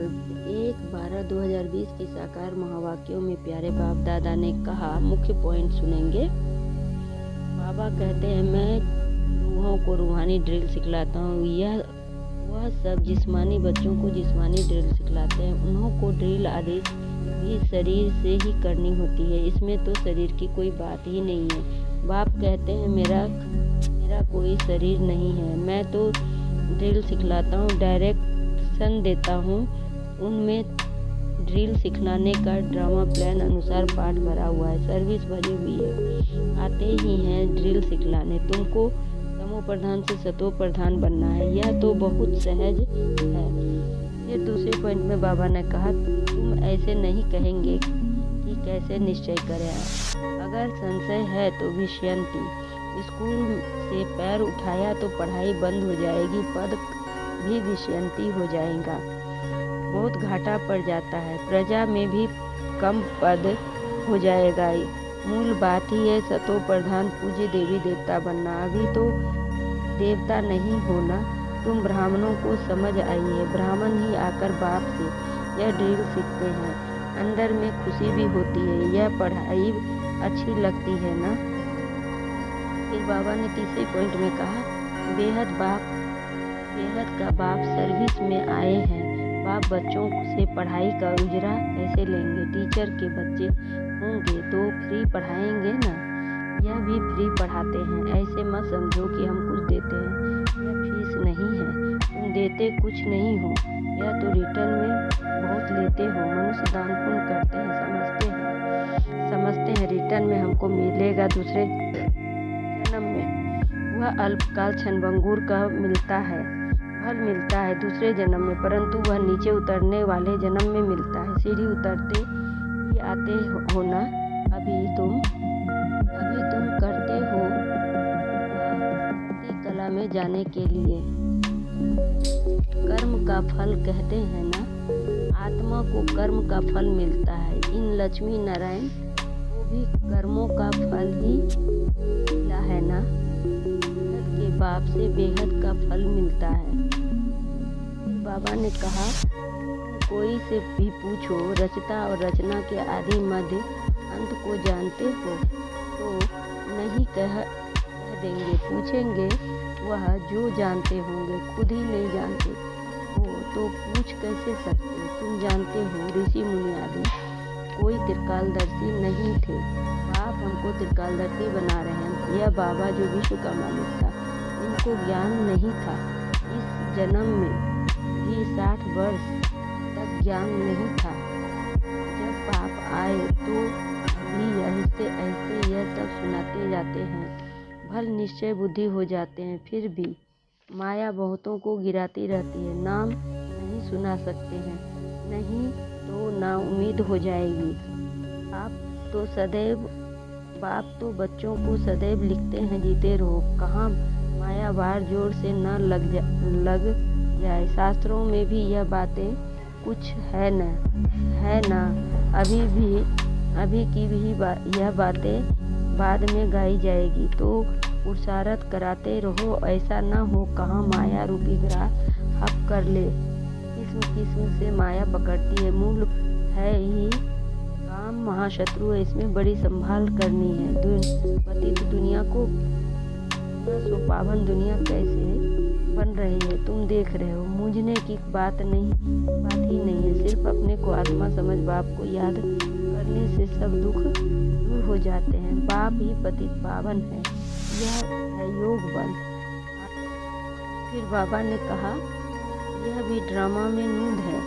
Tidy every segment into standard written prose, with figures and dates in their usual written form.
1/12/2020 की साकार महावाक्यों में प्यारे बाप दादा ने कहा, मुख्य पॉइंट सुनेंगे। बाबा कहते हैं, मैं रूहों को रूहानी ड्रिल सिखलाता हूँ। वह सब जिस्मानी बच्चों को जिस्मानी ड्रिल सिखलाते हैं। उन्हों को ड्रिल आदि भी शरीर से ही करनी होती है। इसमें तो शरीर की कोई बात ही नहीं है। बाप कहते हैं, मेरा कोई शरीर नहीं है। मैं तो ड्रिल सिखलाता हूँ, डायरेक्शन देता हूँ। उनमें ड्रिल सिखलाने का ड्रामा प्लान अनुसार पाठ भरा हुआ है, सर्विस भरी हुई है। आते ही हैं ड्रिल सिखलाने। तुमको तमो प्रधान से सतो प्रधान बनना है। यह तो बहुत सहज है। फिर दूसरे पॉइंट में बाबा ने कहा, तुम ऐसे नहीं कहेंगे कि कैसे निश्चय करें। अगर संशय है तो विषयंती। स्कूल से पैर उठाया तो पढ़ाई बंद हो जाएगी, पद भी विषयंती हो जाएगा, बहुत घाटा पड़ जाता है, प्रजा में भी कम पद हो जाएगा। मूल बात ही है सतो प्रधान पूज्य देवी देवता बनना। अभी तो देवता नहीं होना। तुम ब्राह्मणों को समझ आई है। ब्राह्मण ही आकर बाप से यह ड्रिल सीखते हैं। अंदर में खुशी भी होती है। यह पढ़ाई अच्छी लगती है ना। फिर बाबा ने तीसरे पॉइंट में कहा, बेहद का बाप सर्विस में आए हैं। बाप बच्चों से पढ़ाई का उजरा कैसे लेंगे। टीचर के बच्चे होंगे तो फ्री पढ़ाएंगे ना। यह भी फ्री पढ़ाते हैं। ऐसे मत समझो कि हम कुछ देते हैं। यह फीस नहीं है। तुम देते कुछ नहीं हो, यह तो रिटर्न में बहुत लेते हो। मनुष्य दान पुण्य करते हैं, समझते हैं रिटर्न में हमको मिलेगा दूसरे जन्म में। वह अल्पकाल क्षणभंगुर का मिलता है, फल मिलता है दूसरे जन्म में, परंतु वह नीचे उतरने वाले जन्म में मिलता है। सीढ़ी उतरते ही आते हो ना। अभी तुम करते हो कला में जाने के लिए। कर्म का फल कहते हैं ना। आत्मा को कर्म का फल मिलता है। इन लक्ष्मी नारायण को भी कर्मों का फल ही मिला है ना। बेहद के बाप से बेहद का फल मिलता है। बाबा ने कहा, कोई से भी पूछो, रचता और रचना के आदि मध्य अंत को जानते हो तो नहीं कह देंगे। पूछेंगे वह जो जानते होंगे, खुद ही नहीं जानते हो तो पूछ कैसे सकते। तुम जानते हो ऋषि मुनि आदि कोई त्रिकालदर्शी नहीं थे। बाप हमको त्रिकालदर्शी बना रहे हैं। यह बाबा जो विश्व का मालिक था, इनको ज्ञान नहीं था। इस जन्म में भी 60 वर्ष तक ज्ञान नहीं था। जब बाप आए तो भी ऐसे यह सब सुनाते जाते हैं। भल निश्चय बुद्धि हो जाते हैं। फिर भी माया बहुतों को गिराती रहती है। नाम नहीं सुना सकते हैं, नहीं तो ना उम्मीद हो जाएगी। बाप तो बच्चों को सदैव लिखते हैं, जीते रहो। कहाँ माया बार जोर से न लग जाए। शास्त्रों में भी यह बातें कुछ है ना। अभी की भी यह बातें बाद में गाई जाएगी। तो पुरुषार्थ कराते रहो। ऐसा न हो कहाँ माया रूपी ग्राह हप कर ले। किस्म से माया पकड़ती है। मूल है ही काम महाशत्रु है। इसमें बड़ी संभाल करनी है। पतित दुनिया को सुपावन दुनिया कैसे बन रही है तुम देख रहे हो। मूझने की बात ही नहीं है। सिर्फ अपने को आत्मा समझ बाप को याद करने से सब दुख दूर हो जाते हैं। बाप ही पतित पावन है। यह है योग बल। फिर बाबा ने कहा, यह भी ड्रामा में नूंद है।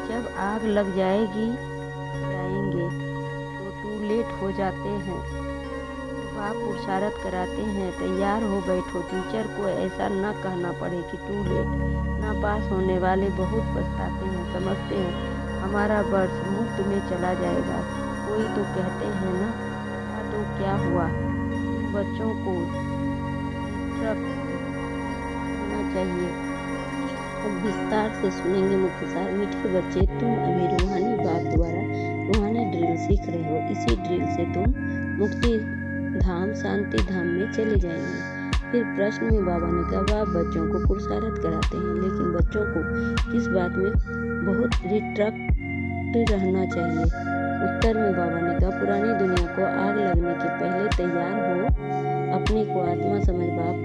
जब आग लग जाएंगे तो टू लेट हो जाते हैं। बाप पुरुषार्थ कराते हैं, तैयार हो बैठो। टीचर को ऐसा न कहना पड़े कि टू लेट। ना पास होने वाले बहुत पछताते हैं, समझते हैं हमारा वर्ष मुफ्त में चला जाएगा। कोई तो कहते हैं ना, तो क्या हुआ। बच्चों को होना चाहिए। अब विस्तार से सुनेंगे मुख्य सार। मीठे बच्चे, तुम अभी रूहानी बाप द्वारा रूहानी ड्रिल सीख रहे हो। इसी ड्रिल से तुम मुक्ति धाम शांति धाम में चले जाएंगे। फिर प्रश्न में बाबा ने कहा, आप बच्चों को पुरुषार्थ कराते हैं, लेकिन बच्चों को किस बात में बहुत रिस्ट्रिक्ट रहना चाहिए। उत्तर में बाबा ने कहा, पुरानी दुनिया को आग लगने के पहले तैयार हो। अपने को आत्मा समझ बाप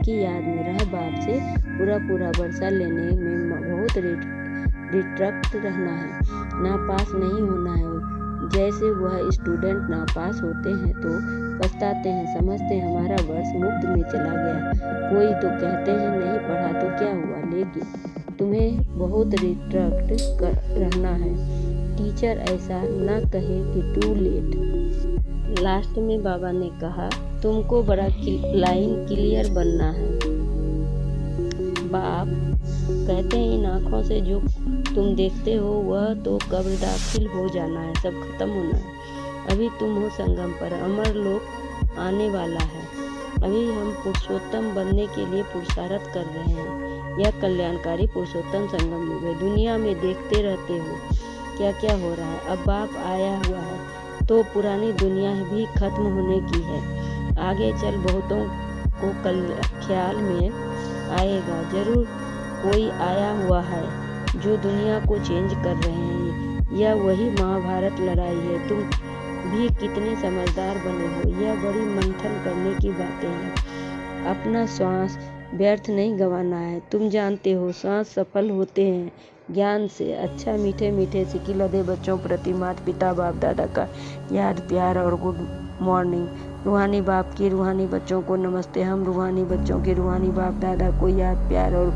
की याद में रह बाप से पूरा वर्षा लेने में बहुत रिस्ट्रिक्ट रहना है। नापास नहीं होना है। जैसे वह स्टूडेंट नापास होते हैं तो पछताते हैं, समझते हैं हमारा वर्ष मुफ्त में चला गया। कोई तो कहते हैं नहीं पढ़ा तो क्या हुआ, लेकिन तुम्हें बहुत रिस्ट्रिक्ट रहना है। टीचर ऐसा न कहे कि टू लेट। लास्ट में बाबा ने कहा, तुमको बड़ा लाइन क्लियर बनना है। बाप कहते हैं इन आँखों से जो तुम देखते हो वह तो कब्र दाखिल हो जाना है, सब खत्म होना है। अभी तुम हो संगम पर, अमर लोक आने वाला है। अभी हम पुरुषोत्तम बनने के लिए पुरुषार्थ कर रहे हैं। यह कल्याणकारी पुरुषोत्तम संगम युग है। दुनिया में देखते रहते हो क्या क्या हो रहा है। अब बाप आया हुआ है तो पुरानी दुनिया भी खत्म होने की है। आगे चल बहुतों को ख्याल में आएगा, जरूर कोई आया हुआ है जो दुनिया को चेंज कर रहे हैं। यह वही महाभारत लड़ाई है। तुम भी कितने समझदार बने हो। यह बड़ी मंथन करने की बातें हैं। अपना श्वास व्यर्थ नहीं गंवाना है। तुम जानते हो श्वास सफल होते हैं ज्ञान से। अच्छा मीठे मीठे सिक्के लदे बच्चों प्रति माता पिता बाप दादा का याद प्यार और गुड मॉर्निंग। रूहानी बाप की रूहानी बच्चों को नमस्ते। हम रूहानी बच्चों के रूहानी बाप दादा को याद प्यार और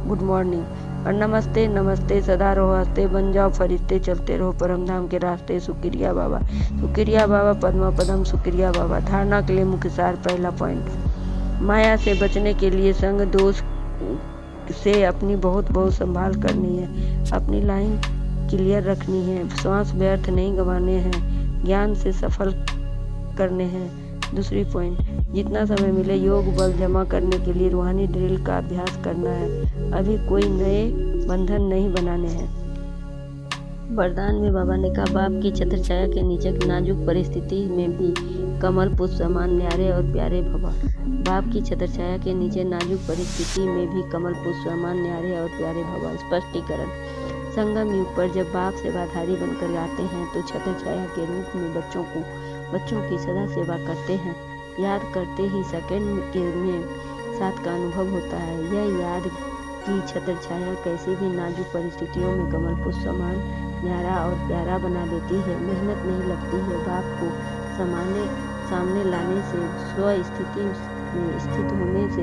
गुड मॉर्निंग और नमस्ते। नमस्ते सदा रहो हंसते, बन जाओ फरिश्ते, चलते रहो परमधाम के रास्ते। शुक्रिया बाबा, शुक्रिया बाबा, पद्मा पदम शुक्रिया बाबा। धारणा के लिए मुख्य सार, पहला पॉइंट, माया से बचने के लिए संग दोष से अपनी बहुत संभाल करनी है। अपनी लाइन क्लियर रखनी है। श्वास व्यर्थ नहीं गंवाने हैं। ज्ञान से सफल करने हैं। दूसरी पॉइंट, जितना समय मिले योग बल जमा करने के लिए रूहानी ड्रिल का अभ्यास करना है। अभी कोई नए बंधन नहीं बनाने हैं। वरदान में बाबा ने कहा, बाप की छत्र छाया के नीचे नाजुक परिस्थिति में भी कमल पुष्प समान न्यारे और प्यारे भवा। बाप की छत्र छाया के नीचे नाजुक परिस्थिति में भी कमल पुष्प समान न्यारे और प्यारे भवा। स्पष्टीकरण, संगम युग पर जब बाप सेवाधारी बनकर आते हैं तो छत्र छाया के रूप में बच्चों की सदा सेवा करते हैं। याद करते ही सेकंड के में साथ का अनुभव होता है। यह याद की छत्र छाया कैसी भी नाजुक परिस्थितियों में कमल पुष्प समान न्यारा और प्यारा बना देती है। मेहनत नहीं लगती है। बाप को सामने लाने से, स्व स्थिति में स्थित होने से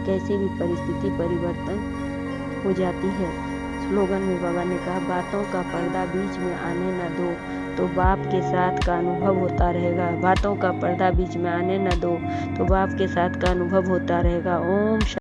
कैसी भी परिस्थिति परिवर्तन हो जाती है। स्लोगन में बाबा ने कहा, बातों का पर्दा बीच में आने न दो तो बाप के साथ का अनुभव होता रहेगा। बातों का पर्दा बीच में आने न दो तो बाप के साथ का अनुभव होता रहेगा। ओम